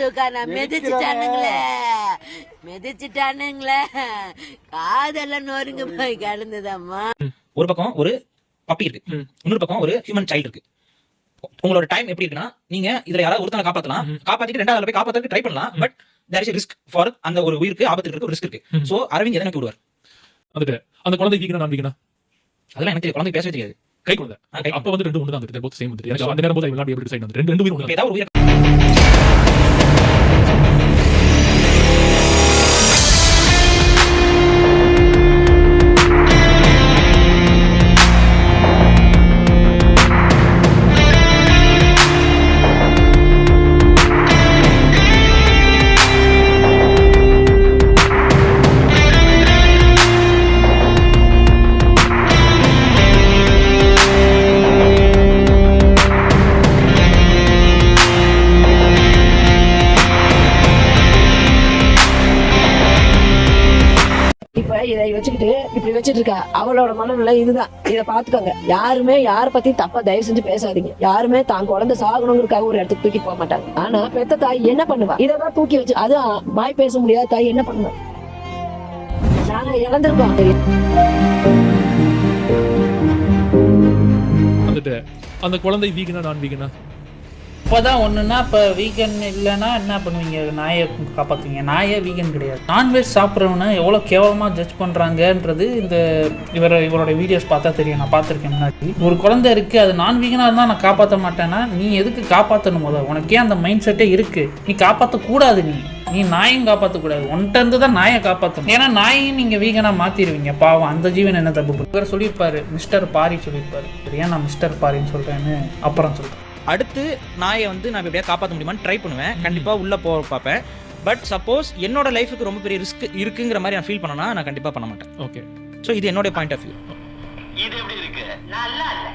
ஐயோக்கா மிதிச்சுட்டானுங்களே காதெல்லாம் நொறுங்க போய் கிடந்ததம்மா. ஒரு பக்கம் ஒரு பப்பி இருக்கு, இன்னொரு பக்கம் ஒரு ஹியூமன் சைல்டு இருக்கு. உங்களோட டைம் எப்படி இருக்குன்னா, நீங்க இதுல யாராவது ஒருத்தனை காப்பாத்தலாம், காப்பாத்திட்டு ரெண்டாவது போய் காப்பாத்துறதுக்கு ட்ரை பண்ணலாம். But there is risk for அந்த ஒரு உயிருக்கு ஆபத்து இருக்கு, ஒரு ரிஸ்க் இருக்கு. சோ அரவிந்த் எதனை விடுவார்? அதுக்கு அந்த குழந்தை வீக்கனா நான் வீக்கனா அதெல்லாம் எனக்கு குழந்தை பேசவே தெரியாது. கை குழந்தை அப்ப வந்து ரெண்டு ஒன்று தான் வந்துட்டு போத் சேம் வந்துட்டு எனக்கு அந்த நேரம் போது விளையாடி எப்படி டிசைட் வந்து ரெண்டு உயிர் ஒன்று. ஏதாவது ஒரு உயிர் இதை வச்சுக்கிட்டு இப்படி வச்சிட்டு இருக்கா. அவளோட மனநிலை இதுதான். இதை பாத்துக்கோங்க. யாருமே யார பத்தி தப்பா தயவு செஞ்சு பேசாதீங்க. யாருமே தான் குழந்தை சாகணுங்கிறதுக்காக ஒரு இடத்துக்கு தூக்கி போக மாட்டாங்க. ஆனா பெத்த தாய் என்ன பண்ணுவா? இதான் தூக்கி வச்சு அதான் வாய் பேச முடியாத தாய் என்ன பண்ணுவா? நாங்க இழந்திருக்கோம். வந்துட்டு அந்த குழந்தை வீக்கனா நான் வீக்கனா இப்போதான் ஒன்றுனா இப்போ வீக்கன் இல்லைன்னா என்ன பண்ணுவீங்க? நாயை காப்பாற்றுவீங்க. நாயே வீக்கன் கிடையாது. நான்வெஜ் சாப்பிட்றவனை எவ்வளோ கேவலமாக ஜட்ஜ் பண்ணுறாங்கன்றது இந்த இவரோட வீடியோஸ் பார்த்தா தெரியும். நான் பார்த்துருக்கேன் முன்னாடி. ஒரு குழந்தை இருக்குது, அது நான் வீக்கனாக இருந்தால் நான் காப்பாற்ற மாட்டேன்னா நீ எதுக்கு காப்பாற்றணும்? முதல் உனக்கே அந்த மைண்ட் செட்டே இருக்குது. நீ காப்பாற்றக்கூடாது. நீ நாயும் காப்பாற்றக்கூடாது. ஒன்ட்ட இருந்து தான் நாயை காப்பாற்றணும். ஏன்னா நாயையும் நீங்கள் வீகனாக மாற்றிடுவீங்க. பாவம் அந்த ஜீவன் என்ன தப்பு. இவர் சொல்லியிருப்பாரு, மிஸ்டர் பாரி சொல்லியிருப்பாரு. ஏன் நான் மிஸ்டர் பாரின்னு சொல்கிறேன்னு அப்புறம் சொல்கிறேன். அடுத்து நாயை வந்து நான் எப்படியா காப்பாற்ற முடியுமான்னு ட்ரை பண்ணுவேன். கண்டிப்பாக உள்ளே போக பார்ப்பேன். பட் சப்போஸ் என்னோட லைஃபுக்கு ரொம்ப பெரிய ரிஸ்க் இருக்குங்கிற மாதிரி நான் ஃபீல் பண்ணனா நான் கண்டிப்பாக பண்ண மாட்டேன். ஓகே. ஸோ இது என்னோட பாயிண்ட் ஆஃப் வியூ. இது எப்படி இருக்கு? நல்லா இல்ல.